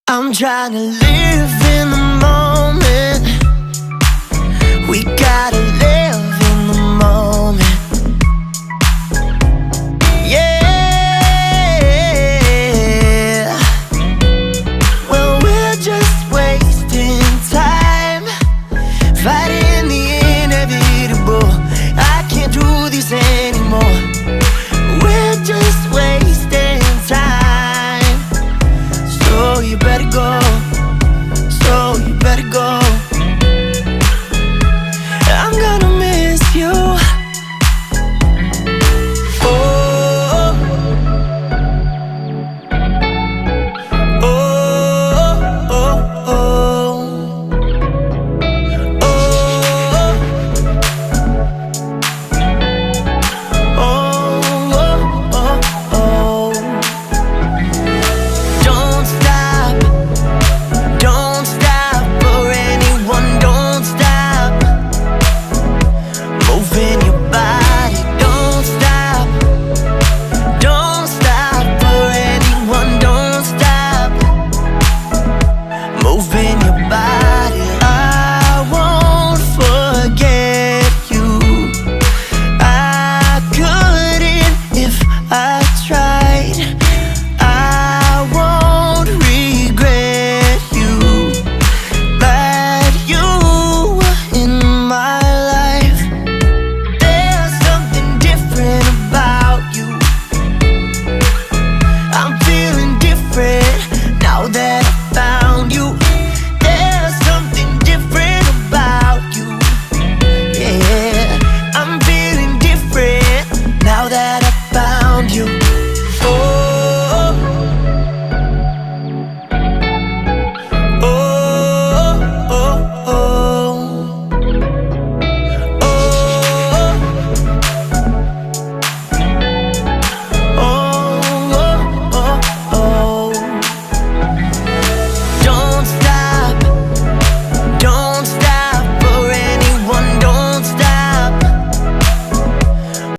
I'm trying to live in the moment. We gotta live in the moment. Yeah. Well, we're just wasting time, fighting the inevitable. I can't do this anymore. We're just wasting time. So you better go, so you better go.